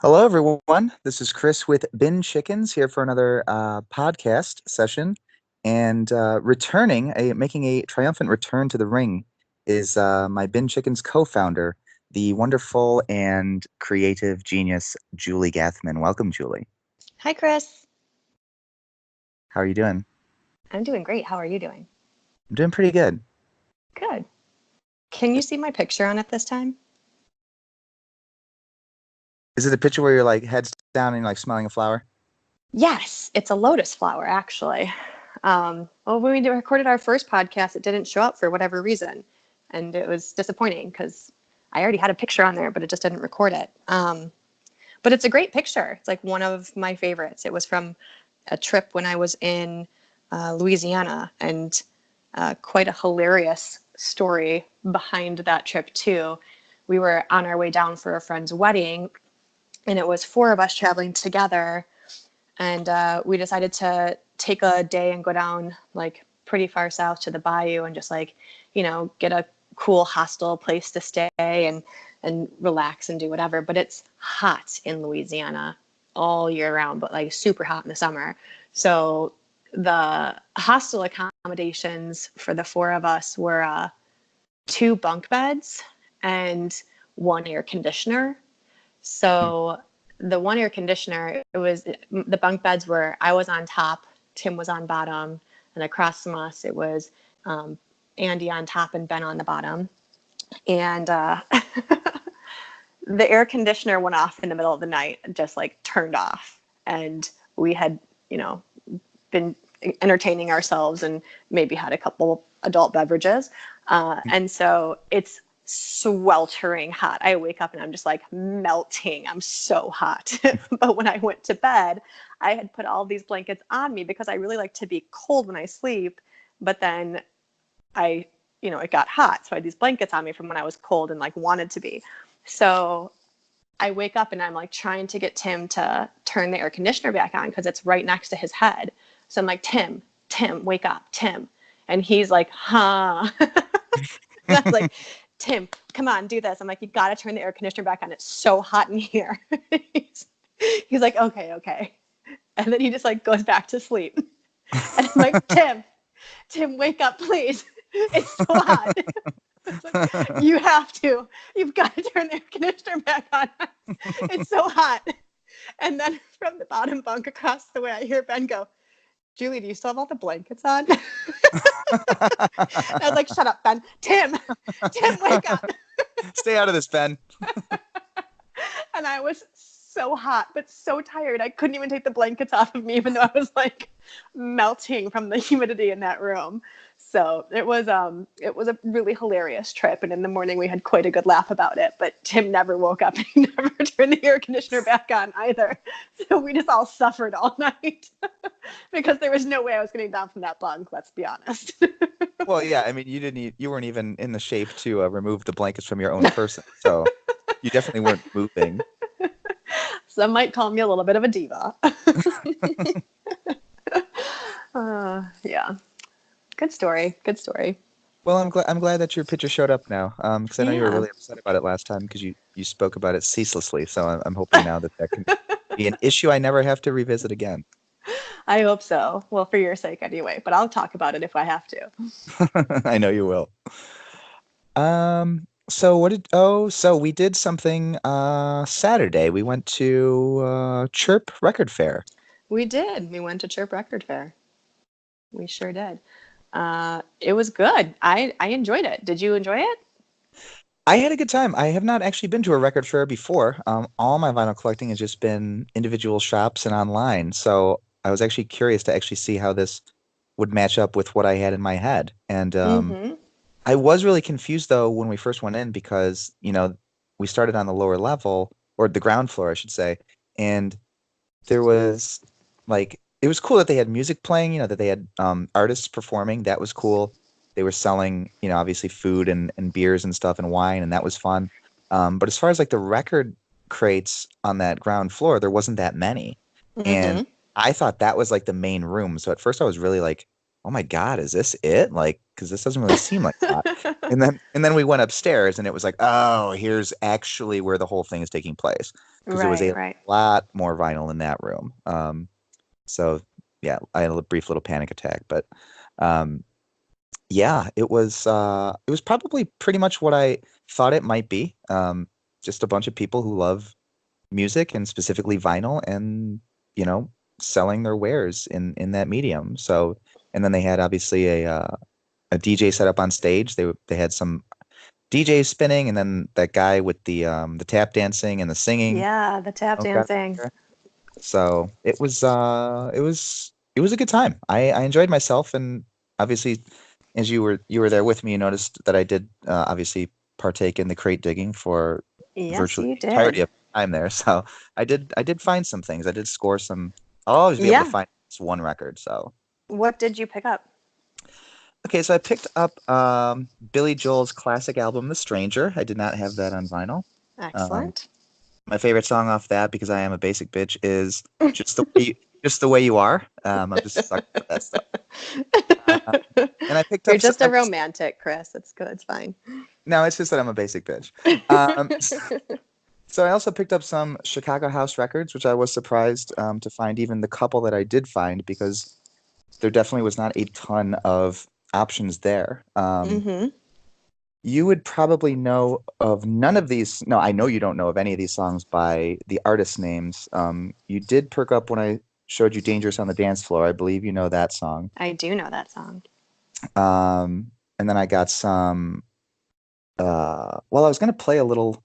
Hello, everyone. This is Chris with Bin Chickens here for another podcast session. And making a triumphant return to the ring is my Bin Chickens co-founder, the wonderful and creative genius, Julie Gathman. Welcome, Julie. Hi, Chris. How are you doing? I'm doing great. How are you doing? I'm doing pretty good. Good. Can you see my picture on it this time? Is it a picture where you're like heads down and you're like smelling a flower? Yes, it's a lotus flower, actually. When we recorded our first podcast, it didn't show up for whatever reason. And it was disappointing because I already had a picture on there, but it just didn't record it. But it's a great picture. It's like one of my favorites. It was from a trip when I was in Louisiana, and quite a hilarious story behind that trip, too. We were on our way down for a friend's wedding, and it was four of us traveling together. And we decided to take a day and go down like pretty far south to the bayou and just get a cool hostel place to stay and relax and do whatever. But it's hot in Louisiana all year round, but like super hot in the summer. So the hostel accommodations for the four of us were two bunk beds and one air conditioner. So the one air conditioner, the bunk beds were, I was on top, Tim was on bottom, and across from us it was Andy on top and Ben on the bottom. And the air conditioner went off in the middle of the night, just like turned off. And we had, been entertaining ourselves and maybe had a couple adult beverages. And so it's sweltering hot. I wake up and I'm just like melting. I'm so hot. But when I went to bed, I had put all these blankets on me because I really like to be cold when I sleep. But then it got hot. So I had these blankets on me from when I was cold and like wanted to be. So I wake up and I'm like trying to get Tim to turn the air conditioner back on because it's right next to his head. So I'm like, Tim, wake up, Tim. And he's like, huh. And I was like, Tim, come on, do this. I'm like, you got to turn the air conditioner back on. It's so hot in here. he's like, okay. And then he just like goes back to sleep. And I'm like, Tim, wake up, please. It's so hot. It's like, you've got to turn the air conditioner back on. It's so hot. And then from the bottom bunk across the way, I hear Ben go, Julie, do you still have all the blankets on? I was like, shut up, Ben. Tim, wake up. Stay out of this, Ben. And I was so hot, but so tired. I couldn't even take the blankets off of me, even though I was like melting from the humidity in that room. So it was a really hilarious trip. And in the morning we had quite a good laugh about it, but Tim never woke up and he never turned the air conditioner back on either. So we just all suffered all night because there was no way I was getting down from that bunk. Let's be honest. Well, yeah, I mean, you weren't even in the shape to remove the blankets from your own person. So you definitely weren't moving. Some might call me a little bit of a diva. Yeah. Good story. Well, I'm glad that your picture showed up now, because I know you were really upset about it last time because you spoke about it ceaselessly. So I'm hoping now that can be an issue I never have to revisit again. I hope so. Well, for your sake anyway, but I'll talk about it if I have to. I know you will. So we did something Saturday. We went to Chirp Record Fair. We did. We went to Chirp Record Fair. We sure did. It was good. I enjoyed it. Did you enjoy it? I had a good time. I have not actually been to a record fair before. All my vinyl collecting has just been individual shops and online. So I was actually curious to actually see how this would match up with what I had in my head. And I was really confused, though, when we first went in because, we started on the lower level, or the ground floor, I should say. And there was it was cool that they had music playing, that they had artists performing. That was cool. They were selling, obviously food and beers and stuff and wine, and that was fun. But as far as the record crates on that ground floor, there wasn't that many. Mm-hmm. And I thought that was the main room. So at first I was really like, oh my God, is this it? Because this doesn't really seem like that. And then we went upstairs and it was like, oh, here's actually where the whole thing is taking place. because there was Right, a right. lot more vinyl in that room. So yeah, I had a brief little panic attack, but um, yeah, it was probably pretty much what I thought it might be. Just a bunch of people who love music and specifically vinyl, and you know, selling their wares in that medium. So, and then they had obviously a DJ set up on stage. They had some DJs spinning, and then that guy with the tap dancing and the singing. Yeah, the tap Got dancing. there. So it was a good time. I enjoyed myself, and obviously, as you were there with me, you noticed that I did obviously partake in the crate digging for Yes, virtually you the entirety did. of the time there. So I did find some things. I did score some. I'll always be able to Yeah. find this one record. So What did you pick up? okay, so I picked up Billy Joel's classic album, The Stranger. I did not have that on vinyl. Um, Excellent. my favorite song off that, because I am a basic bitch, is just the way you are. I'm just a sucker for that stuff. Uh, and I picked You're up. just a romantic, Chris. It's good. It's fine. No, it's just that I'm a basic bitch. Um, so I also picked up some Chicago house records, which I was surprised to find even the couple that I did find, because there definitely was not a ton of options there. Mm-hmm. You would probably know of none of these. No, I know you don't know of any of these songs by the artist names. You did perk up when I showed you Dangerous on the Dance Floor. I believe you know that song. I do know that song. And then I got some. Well, I was going to play a little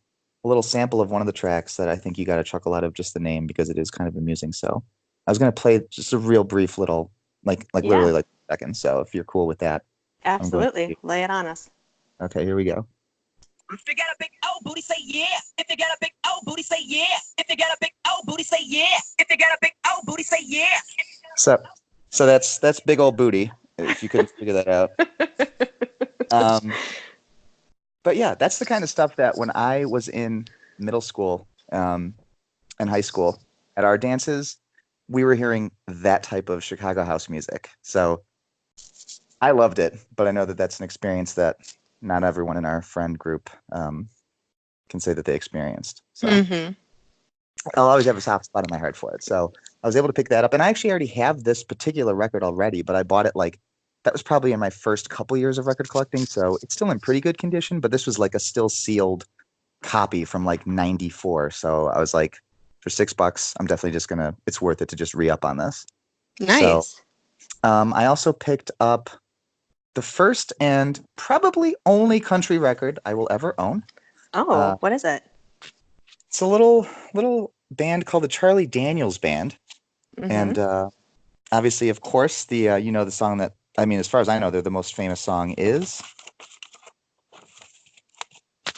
sample of one of the tracks that I think you got to chuckle out of just the name, because it is kind of amusing. So I was going to play just a real brief little, like Yeah, literally like a second. So if you're cool with that, I'm going absolutely. to. Lay it on us. Okay, here we go. If you got a big old booty, say yeah. If you got a big old booty, say yeah. If you got a big old booty, say yeah. If you got a big old booty, say yeah. So that's big old booty. If you couldn't figure that out. Um, but yeah, that's the kind of stuff that when I was in middle school and high school at our dances, we were hearing that type of Chicago house music. So I loved it, but I know that that's an experience that not everyone in our friend group can say that they experienced. So Mm-hmm. I'll always have a soft spot in my heart for it. So I was able to pick that up, and I actually already have this particular record already, but I bought it like that was probably in my first couple years of record collecting, so it's still in pretty good condition. But this was like a still sealed copy from like '94. So I was like, for $6, I'm definitely just gonna. It's worth it to just re up on this. So Nice. I also picked up the first and probably only country record I will ever own. Oh, Uh, what is it? it's a little band called the Charlie Daniels Band, Mm-hmm. and obviously, of course, the you know the song that I mean, as far as I know, they're the most famous song is.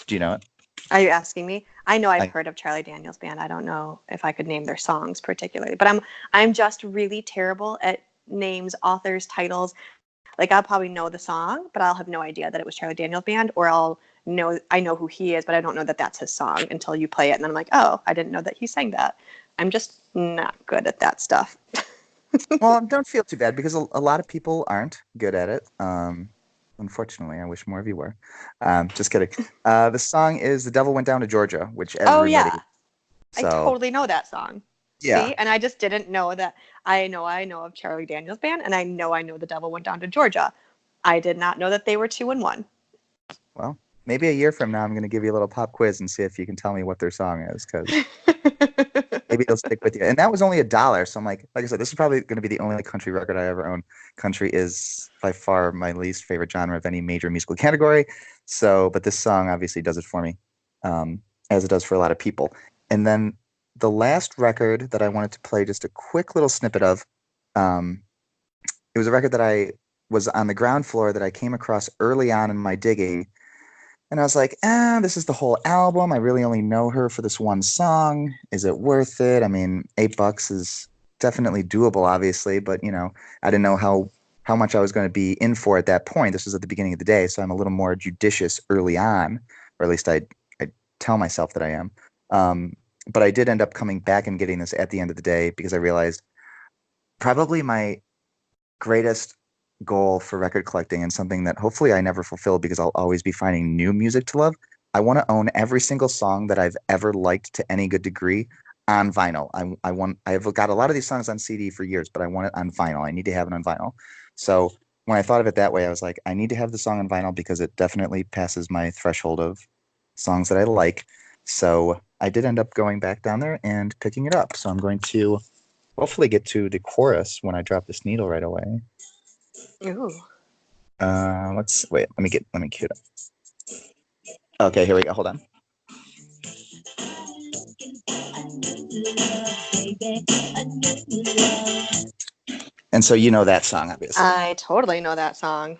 Do you know it? Are you asking me? I know I've I heard of Charlie Daniels Band. I don't know if I could name their songs particularly, but I'm just really terrible at names, authors, titles. Like I'll probably know the song, but I'll have no idea that it was Charlie Daniels Band, or I know who he is, but I don't know that that's his song until you play it, and then I'm like, oh, I didn't know that he sang that. I'm just not good at that stuff. well, don't feel too bad, because a lot of people aren't good at it. Unfortunately, I wish more of you were. Just kidding. The song is "The Devil Went Down to Georgia," which Oh everybody. yeah, I So totally know that song. yeah, See, and I just didn't know that. I know of Charlie Daniels Band, and I know The Devil Went Down to Georgia. I did not know that they were two in one. well, maybe a year from now, I'm going to give you a little pop quiz and see if you can tell me what their song is, because maybe it'll stick with you. And that was only $1. So I'm like I said, this is probably going to be the only country record I ever own. Country is by far my least favorite genre of any major musical category. So, but this song obviously does it for me, as it does for a lot of people. And then the last record that I wanted to play just a quick little snippet of, um, it was a record that I was on the ground floor that I came across early on in my digging, and I was like, this is the whole album. I really only know her for this one song. Is it worth it? I mean, $8 is definitely doable, obviously, but I didn't know how much I was going to be in for at that point. This was at the beginning of the day, so I'm a little more judicious early on, or at least I tell myself that I am. But I did end up coming back and getting this at the end of the day, because I realized probably my greatest goal for record collecting, and something that hopefully I never fulfill because I'll always be finding new music to love, I want to own every single song that I've ever liked to any good degree on vinyl. I've got a lot of these songs on CD for years, but I want it on vinyl. I need to have it on vinyl. So when I thought of it that way, I was like, I need to have the song on vinyl because it definitely passes my threshold of songs that I like. So I did end up going back down there and picking it up. So I'm going to hopefully get to the chorus when I drop this needle right away. Ooh. Let's wait. Let me cue it up. Okay, here we go. Hold on. And so you know that song, obviously. I totally know that song.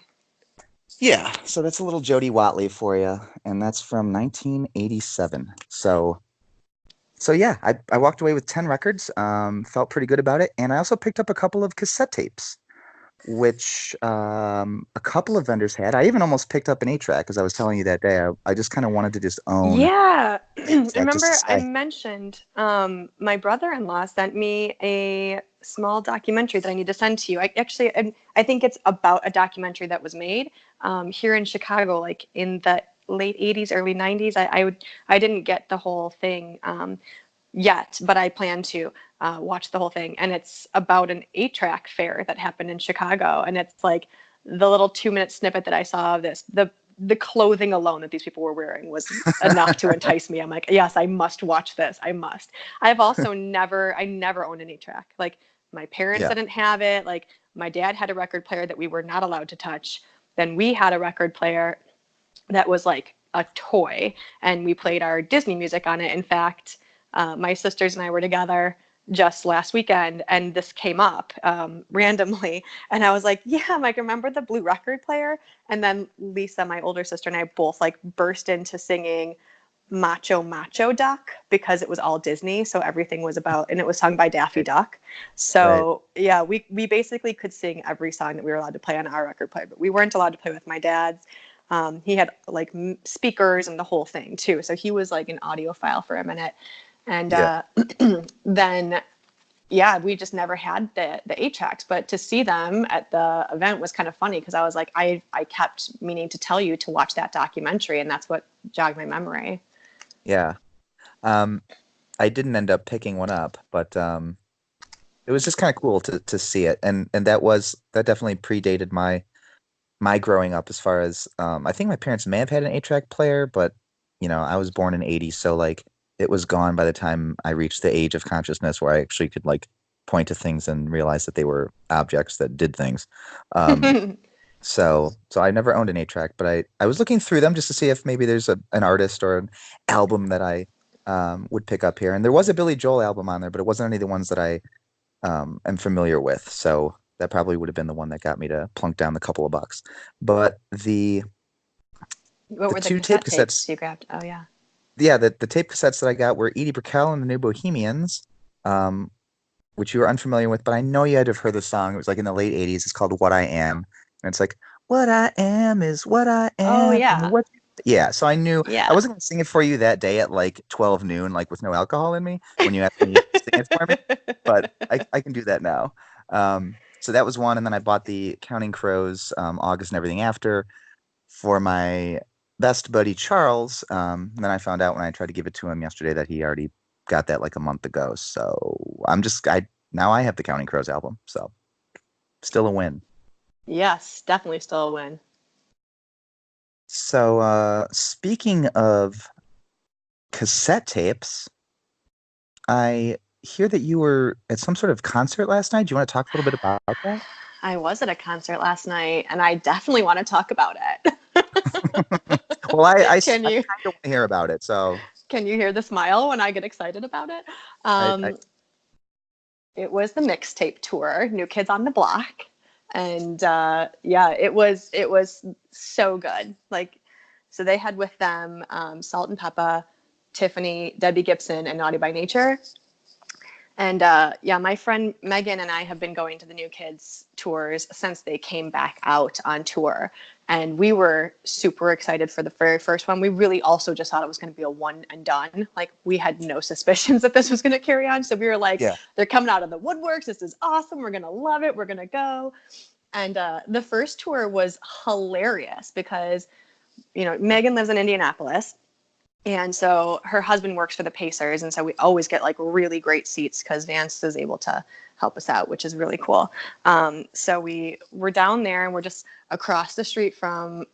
Yeah, so that's a little Jody Watley for you, and that's from 1987. So yeah, I walked away with 10 records, felt pretty good about it, and I also picked up a couple of cassette tapes, which a couple of vendors had. I even almost picked up an 8-track, as I was telling you that day. I just kind of wanted to just own. Yeah. Just Remember to I say. mentioned my brother-in-law sent me a small documentary that I need to send to you. I think it's about a documentary that was made here in Chicago, like in the late 80s, early 90s. I didn't get the whole thing yet, but I plan to watch the whole thing. And it's about an 8-track fair that happened in Chicago. And it's like the little 2-minute snippet that I saw of this, the clothing alone that these people were wearing was enough to entice me. I'm like, yes, I must watch this. I must. I've also never owned an 8-track. Like my parents Yeah. didn't have it. Like my dad had a record player that we were not allowed to touch. Then we had a record player that was like a toy, and we played our Disney music on it. In fact, my sisters and I were together just last weekend, and this came up randomly, and I was like, yeah, Mike, remember the blue record player? And then Lisa, my older sister, and I both like burst into singing Macho Macho Duck because it was all Disney, so everything was about, and it was sung by Daffy Right. Duck. So yeah, we basically could sing every song that we were allowed to play on our record player, but we weren't allowed to play with my dad's. He had like speakers and the whole thing too, so he was like an audiophile for a minute. And Yeah. then yeah, we just never had the 8-tracks, but to see them at the event was kind of funny because I was like, I kept meaning to tell you to watch that documentary, and that's what jogged my memory. Yeah. I didn't end up picking one up, but it was just kind of cool to see it, and that definitely predated my growing up. As far as I think my parents may have had an 8-track player, but I was born in '80, so like it was gone by the time I reached the age of consciousness where I actually could like point to things and realize that they were objects that did things. So I never owned an 8-track, but I was looking through them just to see if maybe there's an artist or an album that I would pick up here. And there was a Billy Joel album on there, but it wasn't any of the ones that I am familiar with. So that probably would have been the one that got me to plunk down the couple of bucks. But What the were the two tape cassette tapes cassettes, you grabbed? Oh yeah. yeah, the tape cassettes that I got were Edie Brickell and the New Bohemians, which you were unfamiliar with, but I know you had to have heard the song. It was like in the late '80s. It's called "What I Am," and it's like, "What I am is what I Oh am." And yeah. what? Yeah, so I knew I Yeah. wasn't going to sing it for you that day at like 12 noon, like with no alcohol in me when you asked me to sing it for me, but I can do that now. So that was one, and then I bought the Counting Crows, August and Everything After for my best buddy Charles. And then I found out when I tried to give it to him yesterday that he already got that like a month ago. So now I have the Counting Crows album. So still a win. Yes, definitely still a win. So speaking of cassette tapes, I hear that you were at some sort of concert last night. Do you want to talk a little bit about that? I was at a concert last night, and I definitely want to talk about it. Well, I Can kind you of want to hear about it. So hear the smile when I get excited about it? I It was the Mixtape tour, New Kids on the Block, and yeah, it was so good. Like, so they had with them Salt-N-Pepa, Tiffany, Debbie Gibson, and Naughty by Nature. And yeah, my friend Megan and I have been going to the New Kids tours since they came back out on tour. And we were super excited for the very first one. We really also just thought it was going to be a one and done. Like, we had no suspicions that this was going to carry on. So we were like, yeah. they're coming out of the woodworks. This is awesome. We're going to love it. We're going to go. And the first tour was hilarious because, Megan lives in Indianapolis. And so her husband works for the Pacers, and so we always get like really great seats because Vance is able to help us out, which is really cool. So we're down there, and we're just across the street from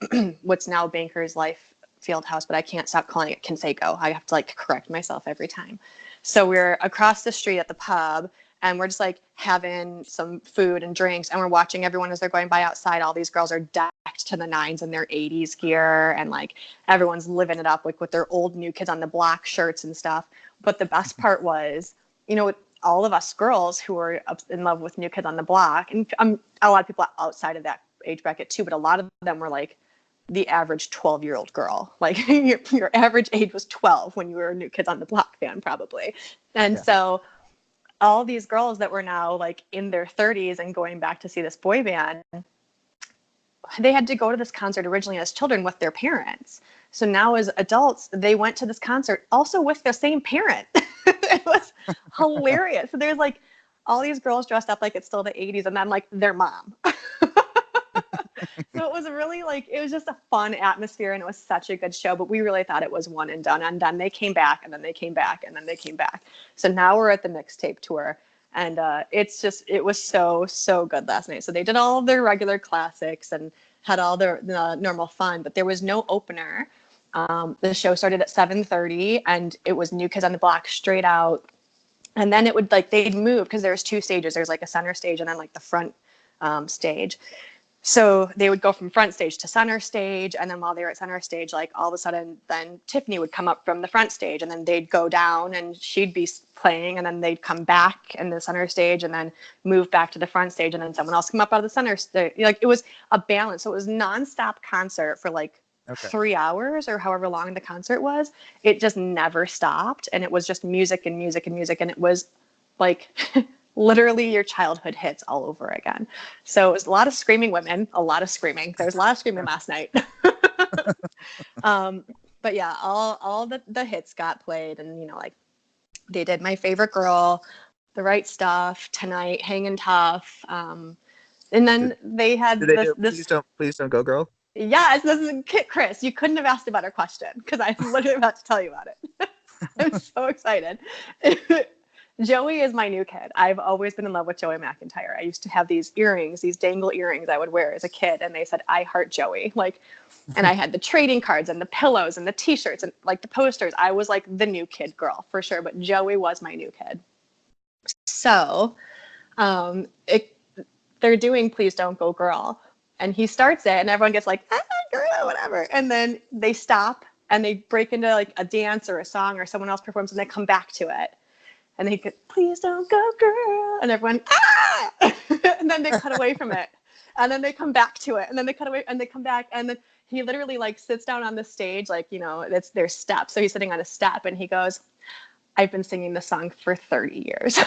what's now Bankers Life Fieldhouse, but I can't stop calling it Conseco. I have to like correct myself every time. So we're across the street at the pub, and we're just like having some food and drinks, and we're watching everyone as they're going by outside. All these girls are decked to the nines in their 80s gear, and like everyone's living it up like with their old New Kids on the Block shirts and stuff. But the best part was, you know, all of us girls who were in love with New Kids on the Block, and a lot of people outside of that age bracket too, but a lot of them were like the average 12-year-old girl. Like your average age was 12 when you were a New Kids on the Block fan, probably. And so all these girls that were now like in their 30s and going back to see this boy band, they had to go to this concert originally as children with their parents. So now as adults, they went to this concert also with the same parent. It was hilarious. So there's like all these girls dressed up like it's still the 80s, and then like their mom. So it was really like, it was just a fun atmosphere, and it was such a good show, but we really thought it was one and done. And then they came back, and then they came back, and then they came back. So now we're at the Mixtape tour, and it was so good last night. So they did all of their regular classics and had all the normal fun, but there was no opener. The show started at 7:30, and it was New Kids on the Block straight out. And then it would like, they'd move because there's two stages. There's like a center stage and then like the front stage. So they would go from front stage to center stage. And then while they were at center stage, like all of a sudden, then Tiffany would come up from the front stage, and then they'd go down and she'd be playing, and then they'd come back in the center stage and then move back to the front stage. And then someone else come up out of the center stage. Like it was a balance. So it was nonstop concert for like 3 hours or however long the concert was. It just never stopped. And it was just music and music and music. And it was like literally your childhood hits all over again. So it was a lot of screaming women, a lot of screaming. There was a lot of screaming last night. But yeah, all the hits got played, and you know, like they did My Favorite Girl, The Right Stuff, Tonight, Hangin' Tough. And then they had this. Please don't go, girl. Yes, this is Kit Chris. You couldn't have asked a better question because I'm literally about to tell you about it. I'm so excited. Joey is my new kid. I've always been in love with Joey McIntyre. I used to have these earrings, these dangle earrings I would wear as a kid, and they said, "I heart Joey." Like, and I had the trading cards and the pillows and the t-shirts and like the posters. I was like the new kid girl for sure, but Joey was my new kid. So, they're doing Please Don't Go Girl, and he starts it, and everyone gets like, "Ah, girl," whatever, and then they stop and they break into like a dance or a song, or someone else performs, and they come back to it. And they get, "Please don't go, girl," and everyone, "Ah!" And then they cut away from it, and then they come back to it, and then they cut away, and they come back, and then he literally like sits down on the stage, like, you know, it's their step, so he's sitting on a step, and he goes, "I've been singing this song for 30 years."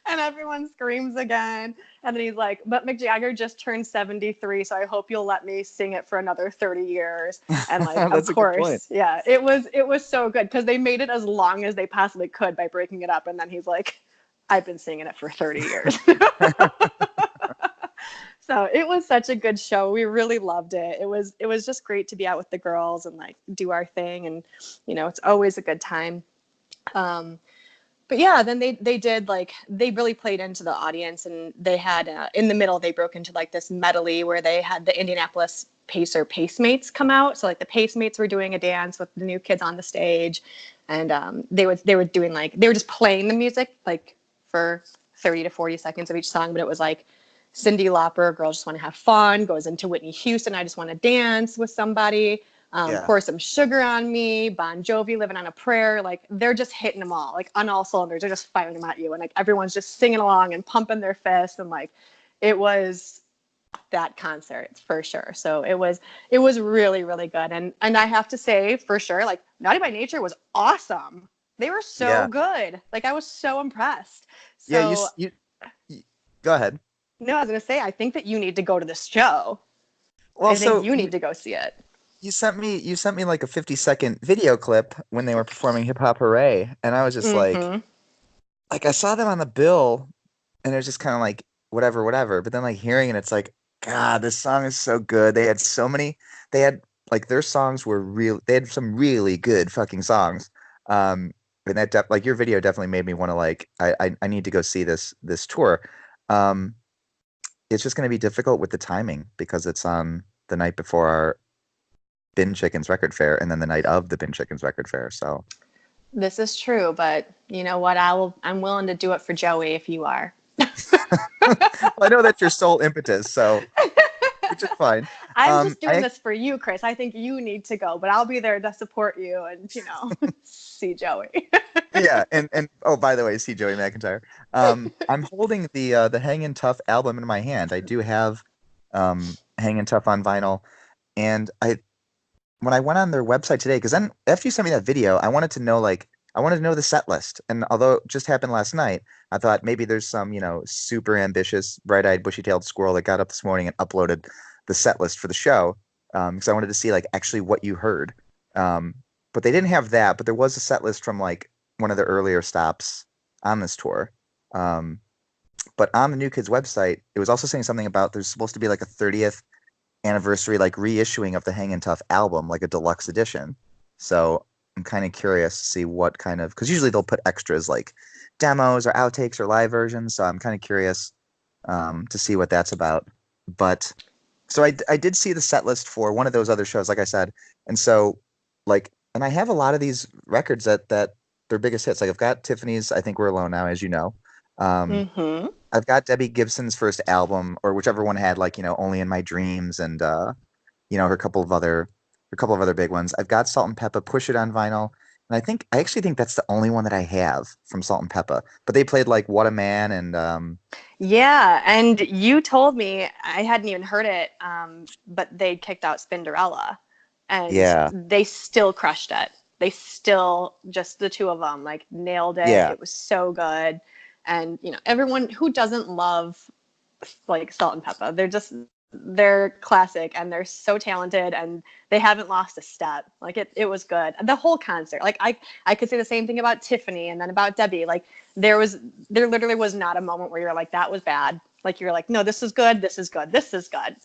And everyone screams again. And then he's like, "But Mick Jagger just turned 73, so I hope you'll let me sing it for another 30 years. And like, That's of course, yeah, it was so good because they made it as long as they possibly could by breaking it up. And then he's like, "I've been singing it for 30 years." So it was such a good show. We really loved it. It was just great to be out with the girls and like do our thing. And, you know, it's always a good time. But yeah, then they did like, they really played into the audience, and they had in the middle, they broke into like this medley where they had the Indianapolis Pacer Pacemates come out. So like the Pacemates were doing a dance with the New Kids on the stage, and they were doing like, they were just playing the music like for 30 to 40 seconds of each song, but it was like Cyndi Lauper, Girls Just Want to Have Fun, goes into Whitney Houston, I Just Want to Dance with Somebody. Pour Some Sugar on Me, Bon Jovi, Living on a Prayer. Like, they're just hitting them all, like on all cylinders. They're just firing them at you, and like everyone's just singing along and pumping their fists, and like it was that concert for sure. So it was really, really good. And I have to say for sure, like Naughty by Nature was awesome. They were so good. Like I was so impressed. So you go ahead. No, I was gonna say, I think that you need to go to this show. Well, I think you need to go see it. You sent me like a 50-second video clip when they were performing Hip Hop Hooray, and I was just like I saw them on the bill, and it was just kind of like whatever, but then like hearing it, it's like, God, this song is so good. They had like their songs were real. They had some really good fucking songs. And that like your video definitely made me want to like I need to go see this tour. Um, it's just going to be difficult with the timing because it's on the night before our Bin Chickens record fair and then the night of the Bin Chickens record fair. So This is true, but you know what? I'm willing to do it for Joey if you are. well, I know that's your sole impetus, so which is fine. I'm just doing I this for you, Chris. I think you need to go, but I'll be there to support you and, see Joey. yeah, and oh, by the way, see Joey McIntyre. I'm holding the Hangin' Tough album in my hand. I do have Hangin' Tough on vinyl, and when I went on their website today, because then after you sent me that video, I wanted to know the set list. And although it just happened last night, I thought maybe there's some, super ambitious, bright-eyed, bushy-tailed squirrel that got up this morning and uploaded the set list for the show. Because I wanted to see like actually what you heard. But they didn't have that, but there was a set list from like one of the earlier stops on this tour. But on the New Kids website, it was also saying something about there's supposed to be like a 30th anniversary like reissuing of the Hangin' Tough album, like a deluxe edition. So I'm kind of curious to see what kind of, because usually they'll put extras like demos or outtakes or live versions. So I'm kind of curious to see what that's about. But so I did see the set list for one of those other shows, like I said, and so like, and I have a lot of these records that their biggest hits. Like I've got Tiffany's "I Think We're Alone Now," as you know. Mm-hmm. I've got Debbie Gibson's first album, or whichever one had like "Only in My Dreams" and her couple of other big ones. I've got Salt-N-Pepa "Push It" on vinyl, and I actually think that's the only one that I have from Salt-N-Pepa. But they played like "What a Man" and Yeah, and you told me I hadn't even heard it, but they kicked out Spinderella, and yeah, they still crushed it. They still, just the two of them, like nailed it. yeah, It was so good, and everyone who doesn't love like Salt-N-Pepa, they're classic and they're so talented and they haven't lost a step. Like it was good. The whole concert, like I could say the same thing about Tiffany and then about Debbie. Like there literally was not a moment where you're like, that was bad. Like you're like, no, this is good, this is good, this is good.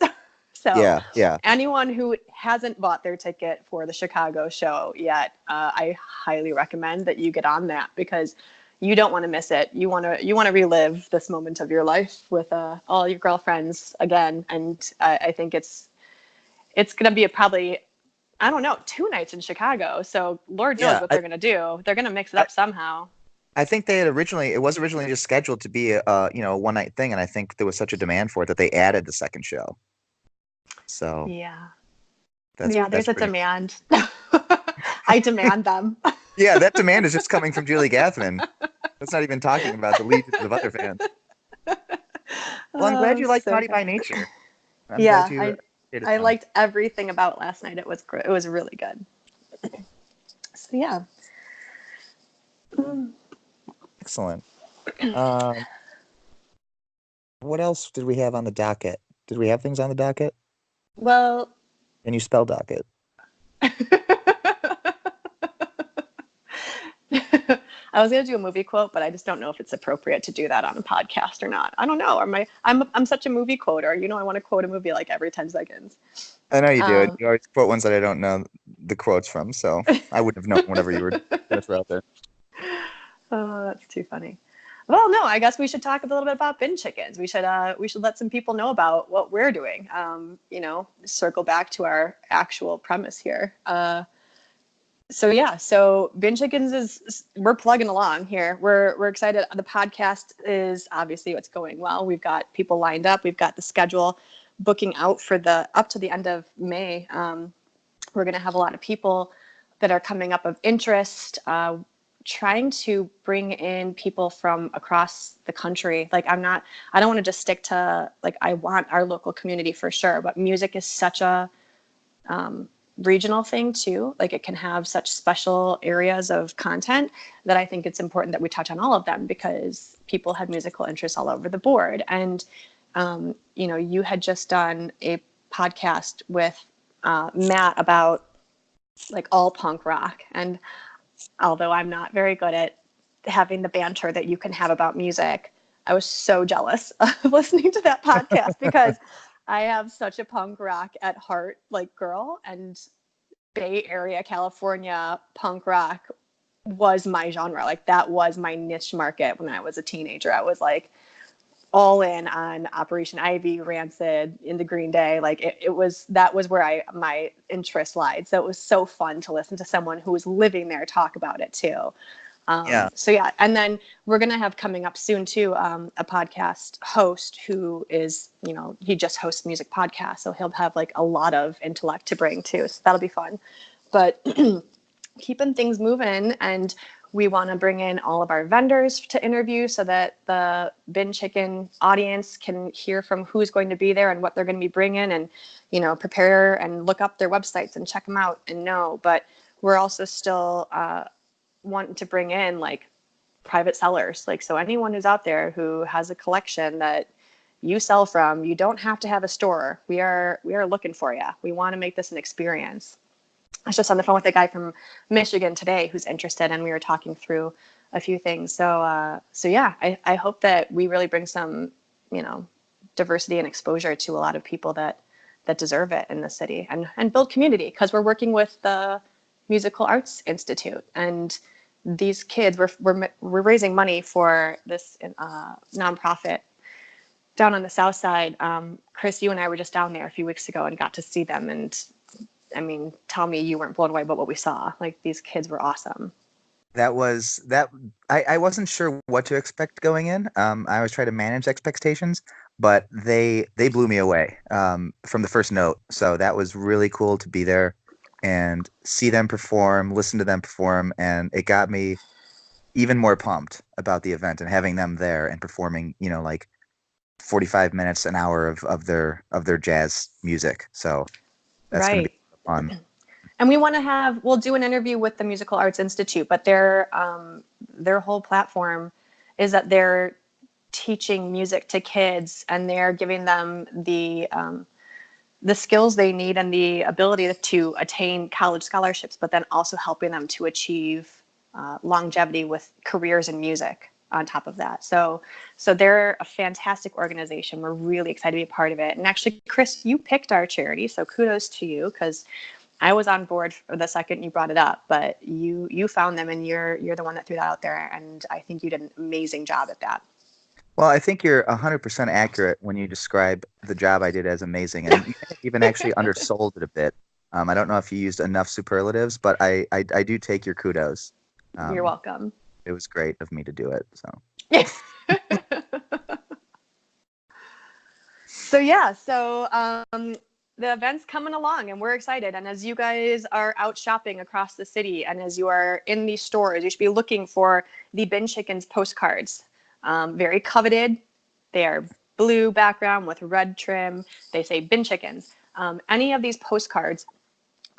So yeah. anyone who hasn't bought their ticket for the Chicago show yet, I highly recommend that you get on that because you don't want to miss it. You want to relive this moment of your life with all your girlfriends again. And I think it's going to be probably, I don't know, 2 nights in Chicago. So Lord knows Yeah, what they're going to do. They're going to mix it up somehow. I think it was originally just scheduled to be a one night thing, and I think there was such a demand for it that they added the second show. So Yeah. that's There's a pretty. demand. I demand them. Yeah, that demand is just coming from Julie Gathman. That's not even talking about the legions of other fans. Well, I'm glad you liked so Naughty by funny. Nature. I'm Yeah, glad you did it I fun. liked everything about last night. It was great. It was really good. So yeah. Excellent. What else did we have on the docket? Did we have things on the docket? Well, Can you spell docket? I was gonna do a movie quote, but I just don't know if it's appropriate to do that on a podcast or not. I don't know. I'm such a movie quoter. I want to quote a movie like every 10 seconds. I know you do. Um, You always quote ones that I don't know the quotes from, so I wouldn't have known whatever you were going to throw out there. Oh, that's too funny. Well, no, I guess we should talk a little bit about bin chickens. We should let some people know about what we're doing. Circle back to our actual premise here. So bin chickens we're plugging along here. We're excited. The podcast is obviously what's going well. We've got people lined up. We've got the schedule booking out for up to the end of May. We're going to have a lot of people that are coming up of interest. Trying to bring in people from across the country. Like I don't want to just stick to I want our local community for sure, but music is such a regional thing too. Like it can have such special areas of content that I think it's important that we touch on all of them because people have musical interests all over the board. And, you had just done a podcast with Matt about all punk rock. And although I'm not very good at having the banter that you can have about music, I was so jealous of listening to that podcast because I have such a punk rock at heart, girl. And Bay Area, California punk rock was my genre. Like that was my niche market when I was a teenager. I was like all in on Operation Ivy, Rancid, into Green Day. Like that was where my interest lied. So it was so fun to listen to someone who was living there talk about it too. Yeah. So yeah, and then we're gonna have coming up soon too a podcast host who is, he just hosts music podcasts, so he'll have like a lot of intellect to bring too. So that'll be fun. But keeping things moving, and we want to bring in all of our vendors to interview so that the Bin Chicken audience can hear from who's going to be there and what they're going to be bringing, and prepare and look up their websites and check them out and know. But we're also still wanting to bring in like private sellers, like, so anyone who's out there who has a collection that you sell from, you don't have to have a store. We are looking for you. We want to make this an experience. I was just on the phone with a guy from Michigan today who's interested, and we were talking through a few things. So yeah, I hope that we really bring some, diversity and exposure to a lot of people that deserve it in the city, and build community, because we're working with the Musical Arts Institute, and these kids, we're raising money for this nonprofit down on the south side. Chris, you and I were just down there a few weeks ago and got to see them, and I mean, tell me you weren't blown away by what we saw. Like, these kids were awesome. That was that. I wasn't sure what to expect going in. I was trying to manage expectations, but they blew me away from the first note. So that was really cool to be there and see them perform, listen to them perform, and it got me even more pumped about the event and having them there and performing, like 45 minutes, an hour of their jazz music. So that's going to be fun. And we'll do an interview with the Musical Arts Institute, but their whole platform is that they're teaching music to kids, and they're giving them the skills they need and the ability to attain college scholarships, but then also helping them to achieve longevity with careers in music on top of that. So they're a fantastic organization. We're really excited to be a part of it. And actually, Chris, you picked our charity, so kudos to you, because I was on board for the second you brought it up, but you found them, and you're the one that threw that out there, and I think you did an amazing job at that. Well, I think you're 100% accurate when you describe the job I did as amazing, and you even actually undersold it a bit. I don't know if you used enough superlatives, but I do take your kudos. You're welcome. It was great of me to do it. So. The event's coming along, and we're excited. And as you guys are out shopping across the city, and as you are in these stores, you should be looking for the Bin Chickens postcards. Very coveted. They are blue background with red trim. They say Bin Chickens. Any of these postcards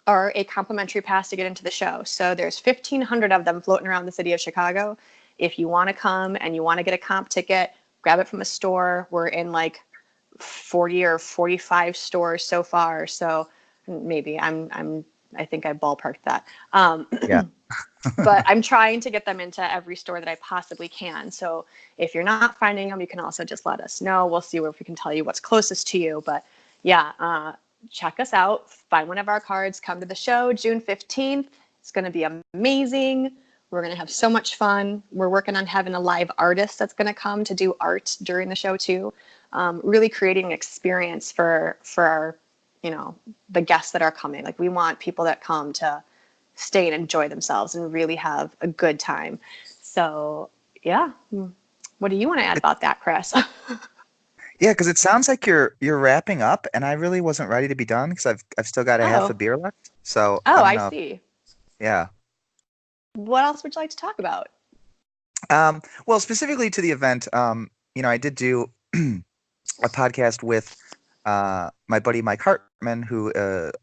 are a complimentary pass to get into the show. So there's 1,500 of them floating around the city of Chicago. If you want to come and you want to get a comp ticket, grab it from a store. We're in like 40 or 45 stores so far. So maybe I think I ballparked that. Yeah. But I'm trying to get them into every store that I possibly can. So if you're not finding them, you can also just let us know. We'll see if we can tell you what's closest to you. But yeah, check us out. Find one of our cards. Come to the show June 15th. It's going to be amazing. We're going to have so much fun. We're working on having a live artist that's going to come to do art during the show too. Really creating an experience for our, the guests that are coming. Like, we want people that come to stay and enjoy themselves and really have a good time. So yeah, what do you want to add about that, Chris? Yeah, because it sounds like you're wrapping up, and I really wasn't ready to be done because I've still got a half a beer left. So I see. Yeah. What else would you like to talk about? Well, specifically to the event, I did do a podcast with my buddy Mike Hartman, who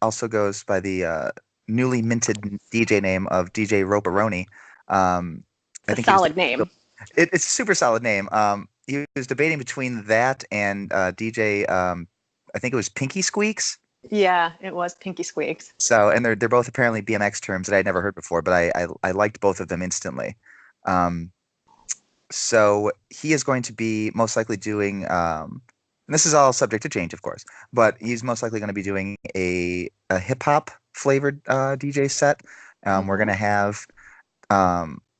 also goes by the newly minted DJ name of DJ Roperoni. I think solid name. It's a super solid name. He was debating between that and DJ. I think it was Pinky Squeaks. Yeah, it was Pinky Squeaks. So, and they're both apparently BMX terms that I'd never heard before, but I liked both of them instantly. So he is going to be most likely doing, and this is all subject to change, of course, but he's most likely going to be doing a hip hop flavored DJ set. We're gonna have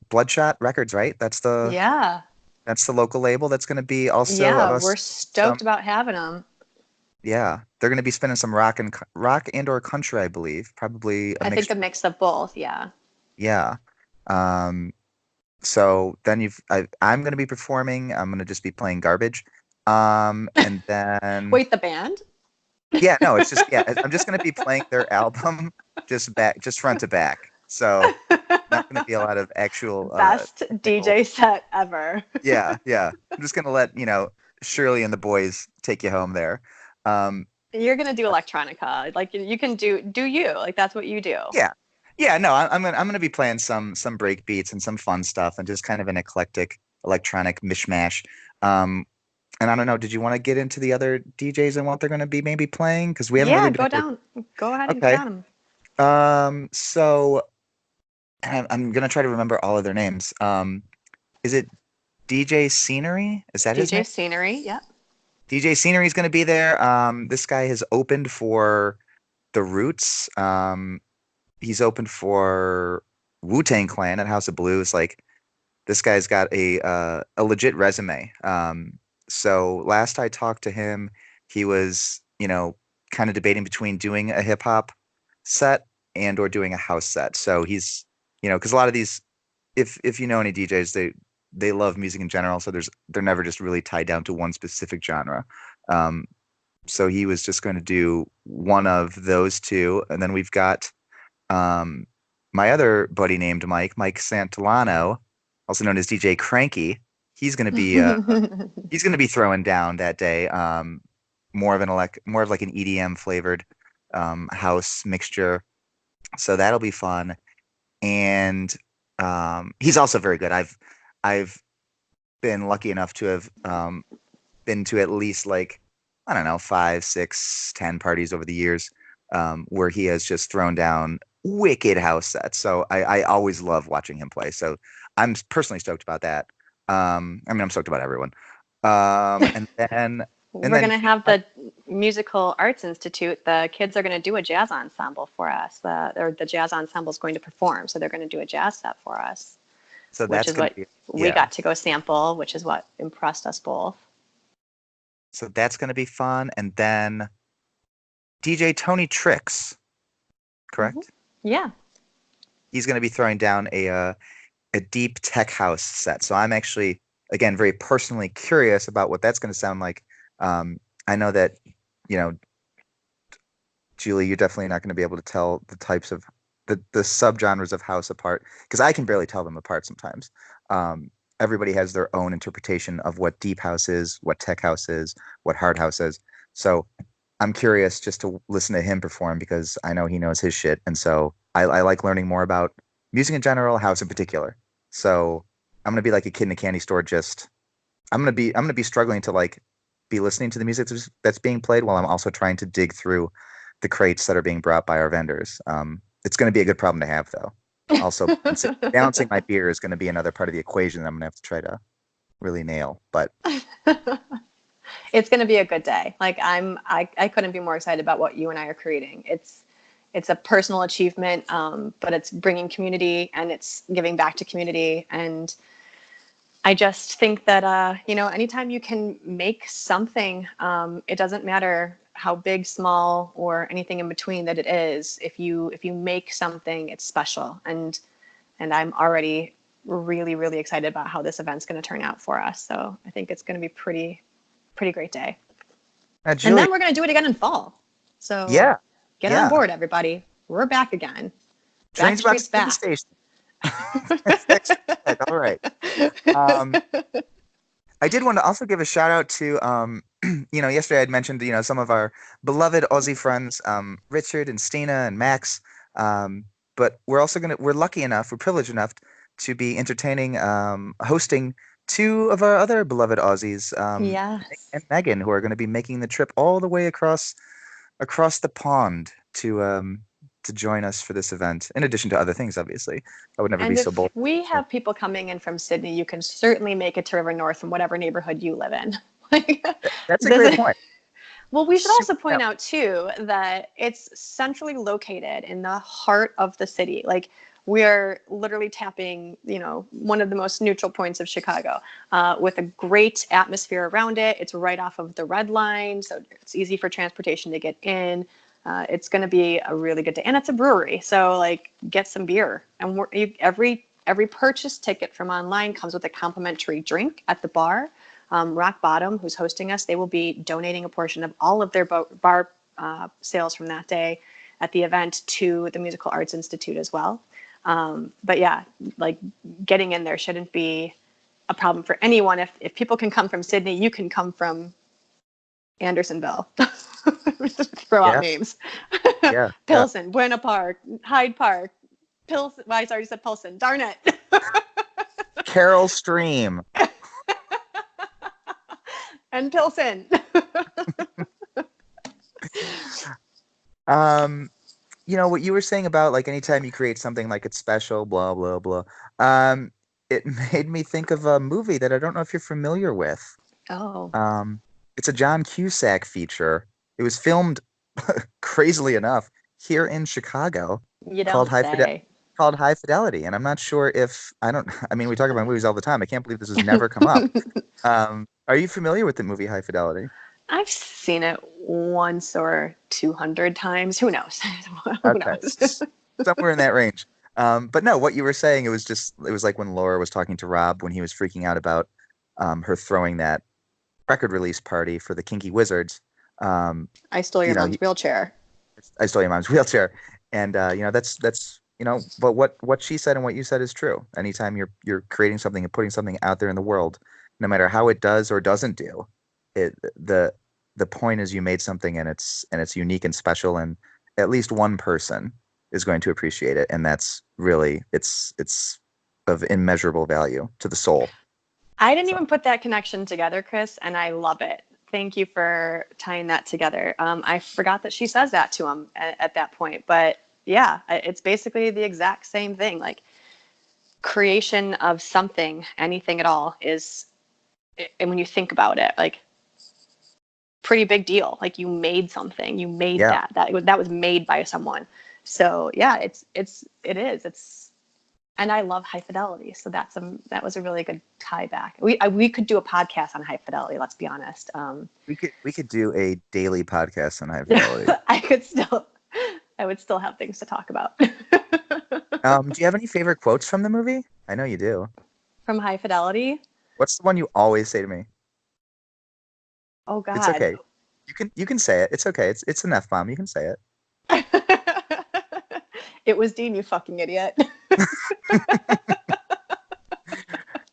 Bloodshot Records, right? Yeah. That's the local label that's gonna be also Yeah, we're some stoked about having them. yeah. They're gonna be spinning some rock and or country, I believe. Probably a I think a mixture. mix of both. Yeah. Yeah. Um, so then I'm gonna be performing. I'm gonna just be playing garbage. And then Wait, the band? yeah, no, it's just yeah, I'm just gonna be playing their album just front to back. So not gonna be a lot of actual Best technical. DJ set ever. Yeah, yeah. I'm just gonna let, Shirley and the boys take you home there. Um, You're gonna do electronica. Like you can do you. Like that's what you do. yeah. Yeah, no, I'm gonna be playing some break beats and some fun stuff and just kind of an eclectic electronic mishmash. Um, and I don't know, did you want to get into the other DJs and what they're gonna be maybe playing? Because we haven't Yeah, really been go able to. down. Go ahead and go Okay. down. So I'm gonna try to remember all of their names. Is it DJ Scenery? Is that his DJ name? Scenery. Yep. DJ Scenery is gonna be there. This guy has opened for The Roots. He's opened for Wu-Tang Clan at House of Blues. Like this guy's got a legit resume. So last I talked to him, he was, kind of debating between doing a hip hop set and or doing a house set. So he's, because a lot of these, if you know any DJs, they love music in general. So they're never just really tied down to one specific genre. Um, so he was just going to do one of those two, and then we've got um, my other buddy named Mike Santillano, also known as DJ Cranky. He's going to be he's going to be throwing down that day. More of like an EDM flavored house mixture. So that'll be fun. And he's also very good. I've been lucky enough to have been to at least like I don't know 5, 6, 10 parties over the years where he has just thrown down wicked house sets. So I always love watching him play. So I'm personally stoked about that. I mean, I'm stoked about everyone. And then We're gonna have the Musical Arts Institute. The kids are gonna do a jazz ensemble for us. The jazz ensemble is going to perform, so they're gonna do a jazz set for us, so which that's is gonna what be we got to go sample, which is what impressed us both. So that's gonna be fun. And then DJ Tony Tricks, correct? Yeah. He's gonna be throwing down a deep tech house set. So I'm actually, again, very personally curious about what that's going to sound like. I know that, you know, Julie, you're definitely not going to be able to tell the types of the subgenres of house apart because I can barely tell them apart sometimes. Everybody has their own interpretation of what deep house is, what tech house is, what hard house is. So I'm curious just to listen to him perform because I know he knows his shit. And so I like learning more about music in general, house in particular. So I'm gonna be like a kid in a candy store. I'm gonna be struggling to like be listening to the music that's being played while I'm also trying to dig through the crates that are being brought by our vendors. It's gonna be a good problem to have though. Also, balancing my beer is gonna be another part of the equation that I'm gonna have to try to really nail. But It's going to be a good day. Like I couldn't be more excited about what you and I are creating. It's a personal achievement, but it's bringing community and it's giving back to community. And I just think that, anytime you can make something, it doesn't matter how big, small, or anything in between that it is. If you make something, it's special. And I'm already really, really excited about how this event's going to turn out for us. So I think it's going to be pretty great day. And Julie, then we're going to do it again in fall. So yeah, get on board, everybody. We're back again. Train's about to Backstreet's leave the back. station. All right. I did want to also give a shout out to, yesterday I'd mentioned, some of our beloved Aussie friends, Richard and Stina and Max. But we're lucky enough, we're privileged enough to be entertaining, hosting two of our other beloved Aussies, Yes. and Megan, who are going to be making the trip all the way across the pond to join us for this event. In addition to other things, obviously, I would never be And so if bold. we have people coming in from Sydney, you can certainly make it to River North from whatever neighborhood you live in. That's a great point. Well, we should also Yeah. point out too that it's centrally located in the heart of the city. Like we are literally tapping, one of the most neutral points of Chicago, with a great atmosphere around it. It's right off of the Red Line, so it's easy for transportation to get in. It's going to be a really good day, and it's a brewery, so like get some beer. And every purchase ticket from online comes with a complimentary drink at the bar. Rock Bottom, who's hosting us, they will be donating a portion of all of their bar sales from that day at the event to the Musical Arts Institute as well. But yeah, like getting in there shouldn't be a problem for anyone. If people can come from Sydney, you can come from Andersonville. Throw out Yeah. names. Yeah. Pilsen, Buena Park, Hyde Park, Pilsen. Well, I already said Pilsen. Darn it. Carol Stream. And Pilsen. What you were saying about like anytime you create something like it's special, blah blah blah. It made me think of a movie that I don't know if you're familiar with. Oh, It's a John Cusack feature. It was filmed, crazily enough, here in Chicago, you called don't say. called High Fidelity. And I'm not sure if I don't. I mean, we talk about movies all the time. I can't believe this has never come up. Are you familiar with the movie High Fidelity? I've seen it once or 200 times. Who knows? Who Okay, knows? somewhere in that range. But no, what you were saying, it was like when Laura was talking to Rob when he was freaking out about her throwing that record release party for the Kinky Wizards. I stole your mom's wheelchair. I stole your mom's wheelchair, and that's but what she said and what you said is true. Anytime you're creating something and putting something out there in the world, no matter how it does or doesn't do, the point is you made something and it's unique and special, and at least one person is going to appreciate it, and that's really it's of immeasurable value to the soul. I didn't even put that connection together, Chris, and I love it. Thank you for tying that together. I forgot that she says that to him at that point, but yeah, it's basically the exact same thing. Like creation of something, anything at all, is, and when you think about it, like pretty big deal. Like you made something, you made Yeah. that was made by someone. So yeah, it is. And I love High Fidelity, so that was a really good tie back. We could do a podcast on High Fidelity. Let's be honest. We could do a daily podcast on High Fidelity. I would still have things to talk about. Do you have any favorite quotes from the movie? I know you do. From High Fidelity? What's the one you always say to me? Oh God. It's okay. You can say it. It's okay. It's an F-bomb. You can say it. It was Dean, you fucking idiot.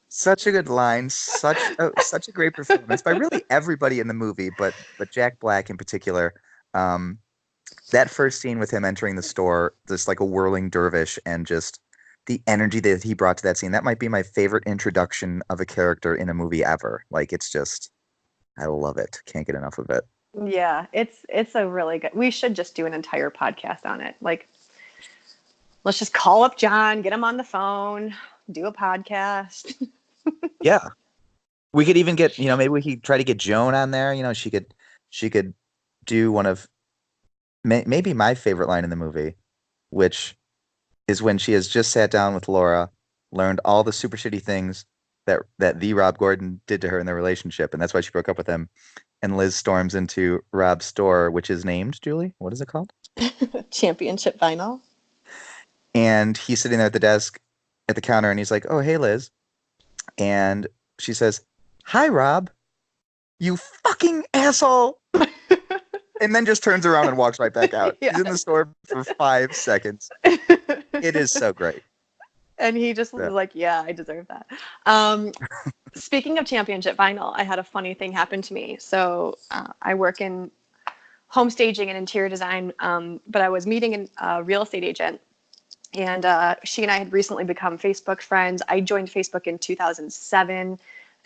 Such a good line. Such a great performance by really everybody in the movie, but Jack Black in particular. That first scene with him entering the store, just like a whirling dervish, and just the energy that he brought to that scene. That might be my favorite introduction of a character in a movie ever. Like it's just, I love it. Can't get enough of it. Yeah, it's a really good. We should just do an entire podcast on it. Like, let's just call up John, get him on the phone, do a podcast. Yeah. We could even get, maybe we could try to get Joan on there. She could do one of maybe my favorite line in the movie, which is when she has just sat down with Laura, learned all the super shitty things that the Rob Gordon did to her in their relationship, and that's why she broke up with him. And Liz storms into Rob's store, which is named, Julie, what is it called? Championship Vinyl. And he's sitting there at the desk at the counter, and he's like, "Oh, hey, Liz." And she says, "Hi, Rob. You fucking asshole." And then just turns around and walks right back out. Yeah. He's in the store for 5 seconds. It is so great. And he just was like, yeah, I deserve that. Speaking of Championship Vinyl, I had a funny thing happen to me. So I work in home staging and interior design, but I was meeting a real estate agent, and she and I had recently become Facebook friends. I joined Facebook in 2007.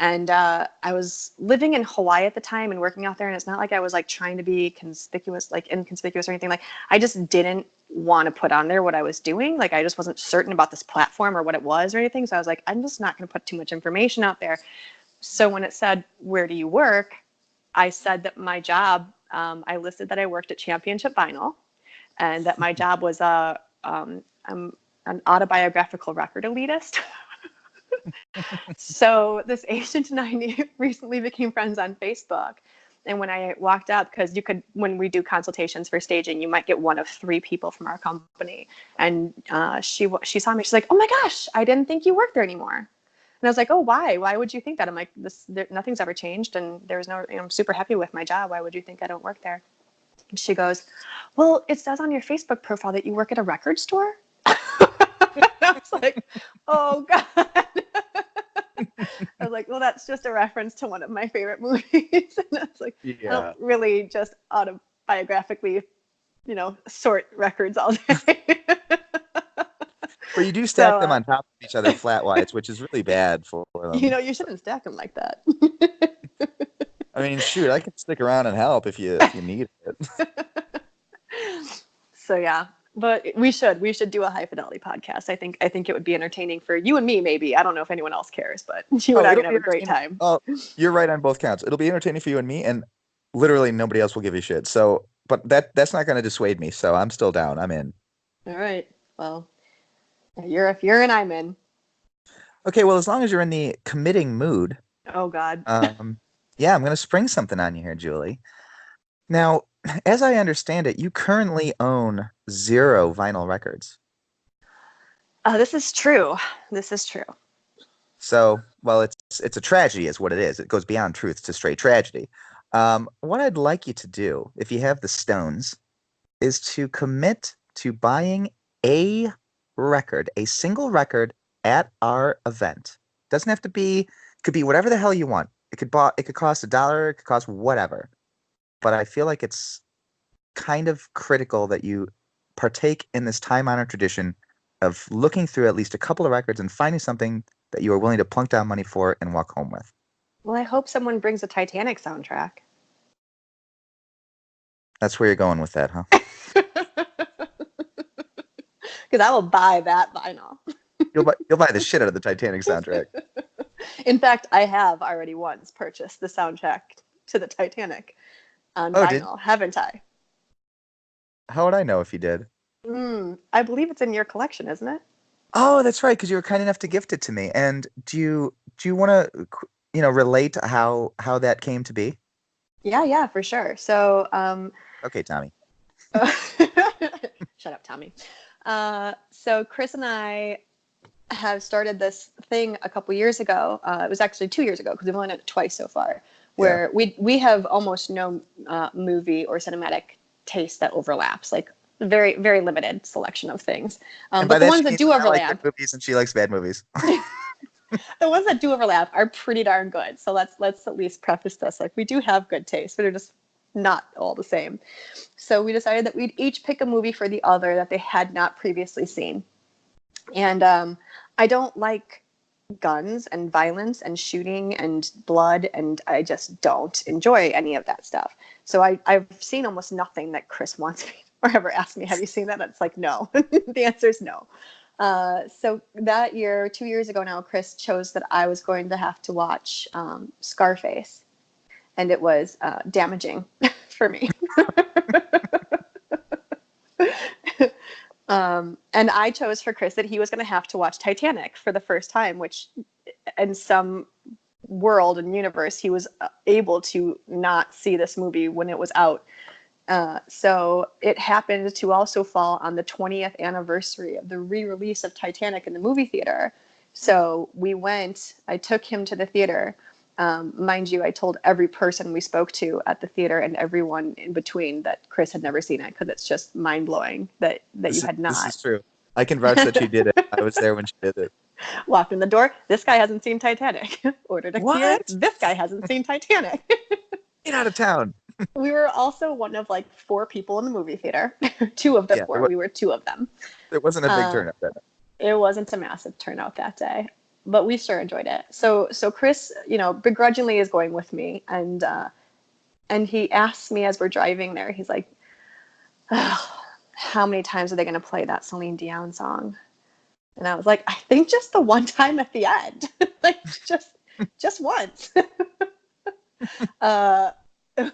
And I was living in Hawaii at the time and working out there. And it's not like I was like trying to be conspicuous, like inconspicuous or anything. Like I just didn't want to put on there what I was doing. Like I just wasn't certain about this platform or what it was or anything. So I was like, I'm just not going to put too much information out there. So when it said, "Where do you work?" I said that my job I listed that I worked at Championship Vinyl and that my job was I'm an autobiographical record elitist. So this agent and I recently became friends on Facebook. And when I walked up, because when we do consultations for staging, you might get one of 3 people from our company. And she saw me. She's like, "Oh my gosh, I didn't think you worked there anymore." And I was like, "Oh, why? Why would you think that?" I'm like, nothing's ever changed, and there's no. I'm super happy with my job. Why would you think I don't work there? And she goes, "Well, it says on your Facebook profile that you work at a record store." I was like, "Oh God." I was like, "Well, that's just a reference to one of my favorite movies." And I was like, I don't really just autobiographically, sort records all day. But you do stack them on top of each other flat-wise, which is really bad for them. You shouldn't stack them like that. I mean, shoot, I can stick around and help if you need it. So yeah. But we should do a high fidelity podcast. I think it would be entertaining for you and me, maybe. I don't know if anyone else cares, but you and I can have a great time. Oh, you're right on both counts. It'll be entertaining for you and me, and literally nobody else will give you shit. So, but that's not going to dissuade me. So I'm still down. I'm in. All right. Well, if you're in, I'm in. Okay. Well, as long as you're in the committing mood. Oh God. Yeah, I'm going to spring something on you here, Julie. Now, as I understand it, you currently own 0 vinyl records. This is true. So, well, it's a tragedy is what it is. It goes beyond truth. It's a straight tragedy. What I'd like you to do, if you have the stones, is to commit to buying a single record at our event. Doesn't have to be, could be whatever the hell you want. It could cost $1, it could cost whatever. But I feel like it's kind of critical that you partake in this time-honored tradition of looking through at least a couple of records and finding something that you are willing to plunk down money for and walk home with. Well, I hope someone brings a Titanic soundtrack. That's where you're going with that, huh? Because I will buy that vinyl. You'll buy the shit out of the Titanic soundtrack. In fact, I have already once purchased the soundtrack to the Titanic on vinyl, haven't I? How would I know if you did? I believe it's in your collection, isn't it? Oh, that's right, because you were kind enough to gift it to me. And do you want to, relate how that came to be? Yeah, for sure. So, okay, Tommy. Shut up, Tommy. So Chris and I have started this thing a couple years ago. It was actually 2 years ago because we've only done it twice so far. Where we have almost no movie or cinematic taste that overlaps. Like very, very limited selection of things. But the ones that do overlap, I like good movies and she likes bad movies. The ones that do overlap are pretty darn good. So let's at least preface this. Like, we do have good taste, but they're just not all the same. So we decided that we'd each pick a movie for the other that they had not previously seen. And I don't like guns and violence and shooting and blood, and I just don't enjoy any of that stuff. So I've seen almost nothing that Chris wants me or ever asked me, have you seen that? It's like, no. The answer is no. So that year, 2 years ago now, Chris chose that I was going to have to watch Scarface, and it was damaging for me. And I chose for Chris that he was going to have to watch Titanic for the first time, which in some world and universe, he was able to not see this movie when it was out. So it happened to also fall on the 20th anniversary of the re-release of Titanic in the movie theater. So we went, I took him to the theater. Mind you, I told every person we spoke to at the theater and everyone in between that Chris had never seen it, because it's just mind-blowing that you had not. This is true. I can vouch that you did it. I was there when she did it. Walked in the door, this guy hasn't seen Titanic. Ordered a beer, What? this guy hasn't seen Titanic. Get out of town. We were also one of like 4 people in the movie theater. 2 of the 4. We were 2 of them. There wasn't a big turnout that day. It wasn't a massive turnout that day, but we sure enjoyed it. So Chris, begrudgingly is going with me, and he asks me as we're driving there, he's like, oh, how many times are they going to play that Celine Dion song? And I was like, I think just the one time at the end, like just once.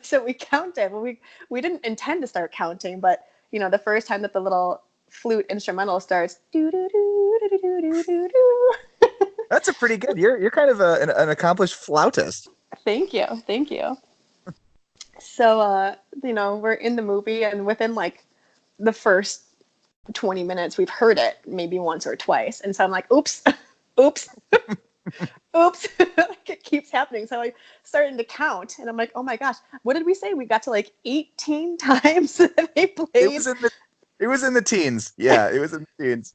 So we counted. Well, we didn't intend to start counting, but the first time that the little flute instrumental starts, do do do do do do do do. That's a pretty good. You're kind of an accomplished flautist. Thank you, thank you. So we're in the movie, and within like the first 20 minutes, we've heard it maybe once or twice, and so I'm like, oops, oops. Oops. It keeps happening. So I starting to count, and I'm like, oh my gosh, what did we say? We got to like 18 times that they played. It was in the teens. Yeah, it was in the teens.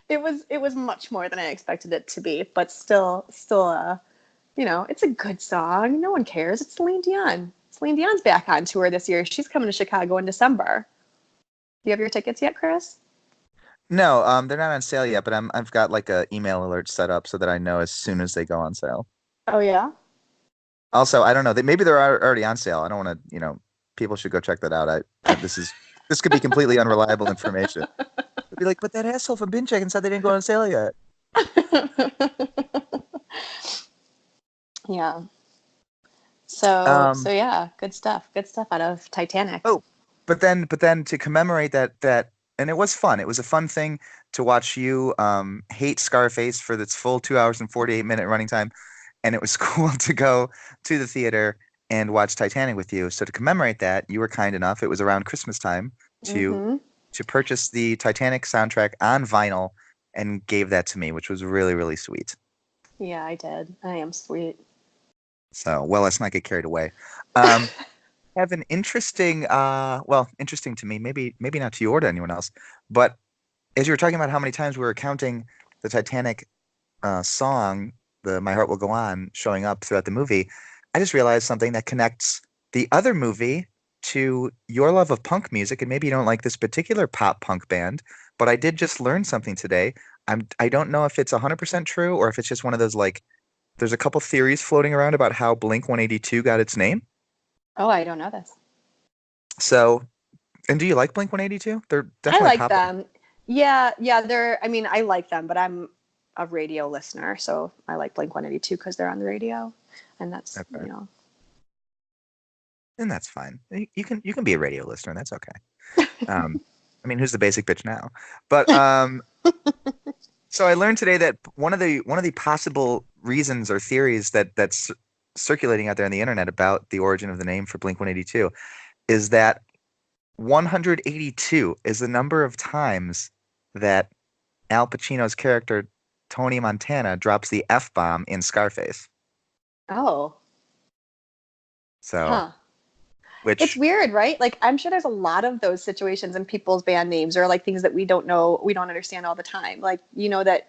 It was much more than I expected it to be, but still it's a good song. No one cares. It's Celine Dion. Celine Dion's back on tour this year. She's coming to Chicago in December. Do you have your tickets yet, Chris? No, they're not on sale yet, but I've got like a email alert set up so that I know as soon as they go on sale. Oh yeah. Also, I don't know. Maybe they're already on sale. I don't want to, people should go check that out. This could be completely unreliable information. They'd be like, but that asshole from Bin Check said they didn't go on sale yet. Yeah. So yeah, good stuff. Good stuff out of Titanic. Oh, but then to commemorate that, and it was fun. It was a fun thing to watch you hate Scarface for its full 2 hours and 48-minute running time, and it was cool to go to the theater and watch Titanic with you. So to commemorate that, you were kind enough. It was around Christmas time to purchase the Titanic soundtrack on vinyl and gave that to me, which was really, really sweet. Yeah, I did. I am sweet. So, well, let's not get carried away. Have an interesting, interesting to me, maybe not to you or to anyone else, but as you were talking about how many times we were counting the Titanic song, the My Heart Will Go On, showing up throughout the movie, I just realized something that connects the other movie to your love of punk music, and maybe you don't like this particular pop punk band, but I did just learn something today. I don't know if it's 100% true or if it's just one of those, like, there's a couple theories floating around about how Blink-182 got its name. Oh, I don't know this. So, and do you like Blink-182? They're definitely I like popular. them. Yeah, I like them, but I'm a radio listener, so I like Blink-182 because they're on the radio, and that's, Okay. And that's fine. You can be a radio listener. That's okay. I mean, who's the basic bitch now? But so I learned today that one of the possible reasons or theories that's circulating out there on the internet about the origin of the name for Blink-182 is that 182 is the number of times that Al Pacino's character Tony Montana drops the F-bomb in Scarface. Oh. So, which it's weird, right? Like, I'm sure there's a lot of those situations in people's band names or like things that we don't know, we don't understand all the time. Like, that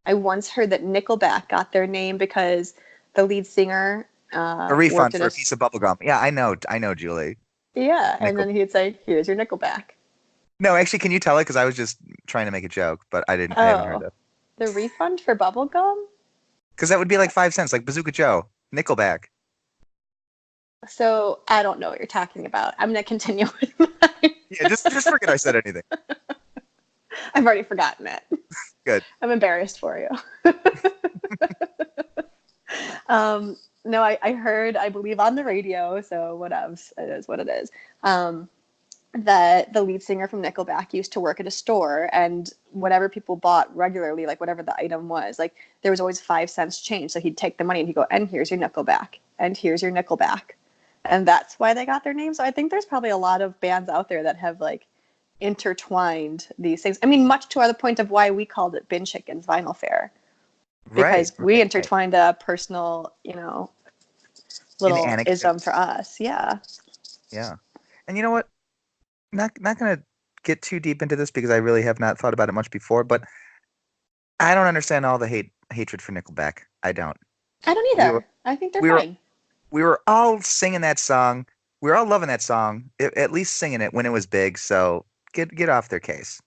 I once heard that Nickelback got their name because the lead singer a refund for a piece of bubblegum. Yeah, I know, Julie. Yeah, and then he'd say, "Here's your Nickelback." No, actually, can you tell it? Because I was just trying to make a joke, but I didn't. I haven't heard that. The refund for bubblegum? Because that would be like 5 cents, like Bazooka Joe, Nickelback. So I don't know what you're talking about. I'm gonna continue with mine. Yeah, just forget I said anything. I've already forgotten it. Good. I'm embarrassed for you. No, I heard, I believe on the radio, so whatevs, it is what it is, that the lead singer from Nickelback used to work at a store, and whatever people bought regularly, like whatever the item was, like there was always 5 cents change. So he'd take the money and he'd go, and here's your Nickelback, and here's your Nickelback. And that's why they got their name. So I think there's probably a lot of bands out there that have like intertwined these things. I mean, much to the point of why we called it Bin Chicken's Vinyl Fair. Because we intertwined a personal, little ism for us. Yeah. Yeah. And you know what? Not going to get too deep into this because I really have not thought about it much before, but I don't understand all the hatred for Nickelback. I don't. I don't either. I think they're fine. We were all singing that song. We were all loving that song, at least singing it when it was big. So get off their case.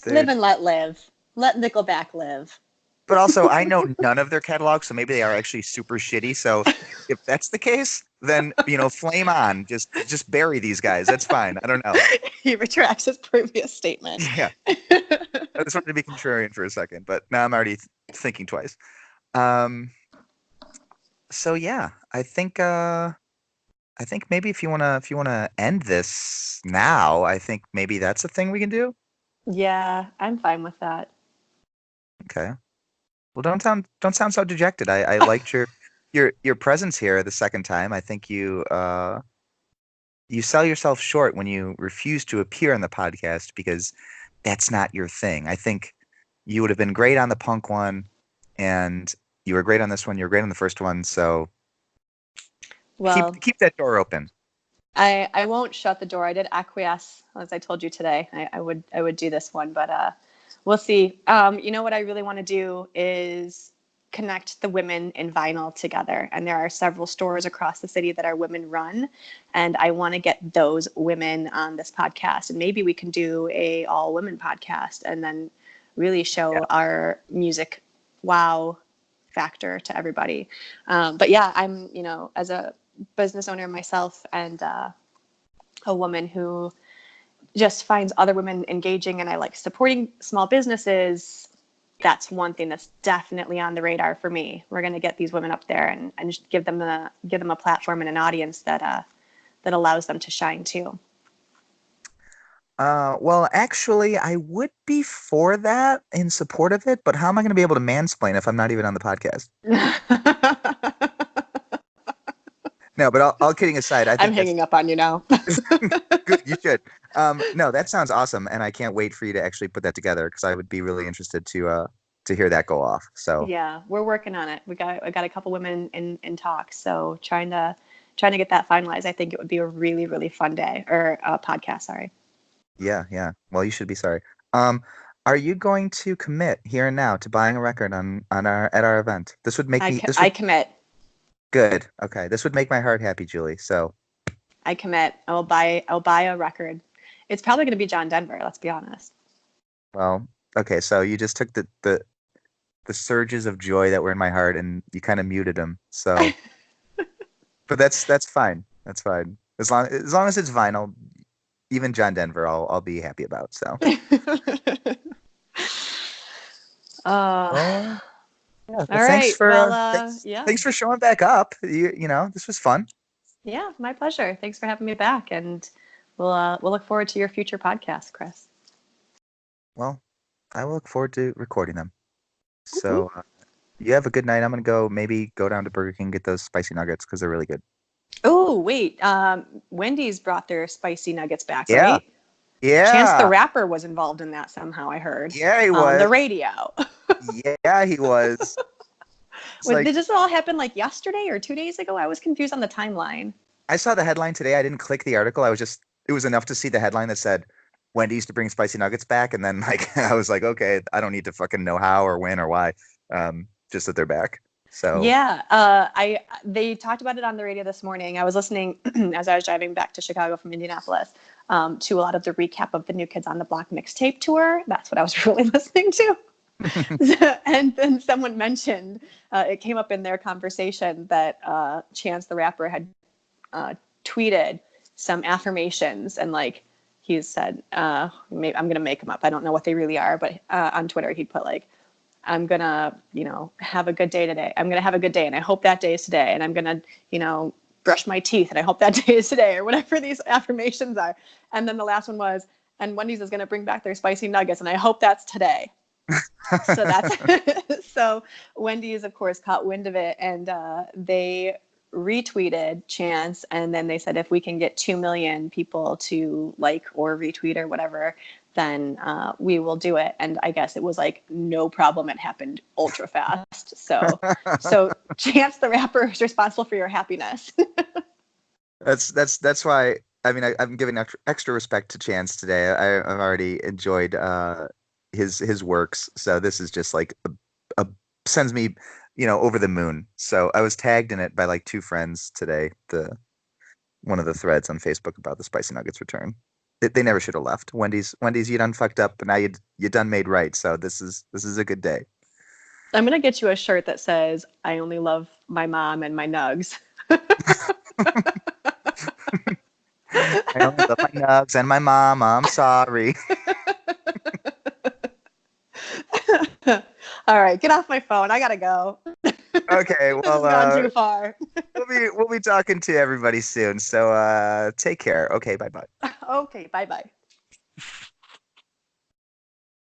Live and let live. Let Nickelback live. But also, I know none of their catalog, so maybe they are actually super shitty. So if that's the case, then, flame on. Just bury these guys. That's fine. I don't know. He retracts his previous statement. Yeah. I just wanted to be contrarian for a second, but now I'm already thinking twice. So, yeah, I think I think maybe if you wanna end this now, I think maybe that's a thing we can do. Yeah, I'm fine with that. Okay. Well, don't sound so dejected. I liked your presence here the second time. I think you sell yourself short when you refuse to appear on the podcast because that's not your thing. I think you would have been great on the punk one, and you were great on this one. You were great on the first one. So keep Well, keep that door open. I won't shut the door. I did acquiesce, as I told you today. I would do this one, but we'll see. You know what I really want to do is connect the women in vinyl together. And there are several stores across the city that are women run, and I want to get those women on this podcast. And maybe we can do a all women podcast and then really Yeah. show our music wow factor to everybody. But yeah, I'm, as a business owner myself and a woman who just finds other women engaging and I like supporting small businesses. That's one thing that's definitely on the radar for me. We're going to get these women up there and just give them a platform and an audience that allows them to shine too. Well, actually, I would be for that in support of it, but how am I going to be able to mansplain if I'm not even on the podcast? No, but all kidding aside, I I'm think that's hanging up on you now. good. You should. No, that sounds awesome, and I can't wait for you to actually put that together because I would be really interested to hear that go off. So Yeah, we're working on it. I got a couple women in talks, so trying to get that finalized. I think it would be a really really fun day or podcast. Sorry. yeah, yeah. Well, you should be sorry. Um, are you going to commit here and now to buying a record on our at our event? This would make me. This I would commit. good. Okay, this would make my heart happy, Julie. So I commit. I'll buy a record. It's probably going to be John Denver. Let's be honest. well, okay. So you just took the surges of joy that were in my heart and you kind of muted them. So, but that's fine. That's fine. As long as it's vinyl, even John Denver, I'll be happy about. So, uh, well, yeah. Well, all right. Well, yeah, thanks for showing back up. This was fun. yeah, my pleasure. Thanks for having me back, and we'll look forward to your future podcast, Chris. Well, I will look forward to recording them. Mhm. So, you have a good night. I'm gonna maybe go down to Burger King and get those spicy nuggets because they're really good. Oh, wait. Wendy's brought their spicy nuggets back, Yeah, right? Chance the yeah, Rapper was involved in that somehow, I heard, yeah. He on the was. radio. Yeah, he was. It's Did like this all happen like yesterday or 2 days ago? I was confused on the timeline. I saw the headline today. I didn't click the article. It was enough to see the headline that said Wendy's to bring spicy nuggets back. And then like, I was like, okay, I don't need to fucking know how or when or why. Just that they're back. So Yeah, they talked about it on the radio this morning. I was listening as I was driving back to Chicago from Indianapolis to a lot of the recap of the New Kids on the Block mixtape tour. That's what I was really listening to. And then someone mentioned it came up in their conversation that Chance the Rapper had tweeted some affirmations and like he said, maybe I'm gonna make them up. I don't know what they really are, but on Twitter he'd put like, I'm gonna, have a good day today. I'm gonna have a good day, and I hope that day is today. And I'm gonna, brush my teeth, and I hope that day is today, or whatever these affirmations are. And then the last one was, and Wendy's is gonna bring back their spicy nuggets, and I hope that's today. So that's so Wendy's, of course, caught wind of it, and they retweeted Chance, and then they said if we can get 2 million people to like or retweet or whatever, then we will do it. And I guess it was like no problem. It happened ultra fast. So Chance the Rapper is responsible for your happiness. that's why. I mean, I'm giving extra respect to Chance today. I've already enjoyed his works. So this is just like a sends me, over the moon. So I was tagged in it by like two friends today. One of the threads on Facebook about the spicy nuggets return. They never should have left. Wendy's, you done fucked up, but now you done made right. So this is a good day. I'm gonna get you a shirt that says "I only love my mom and my nugs." I only love my nugs and my mom. I'm sorry. All right, get off my phone. I gotta go. Okay, This well, has gone too far. we'll we'll be talking to everybody soon. So take care. Okay, bye bye. Okay, bye bye.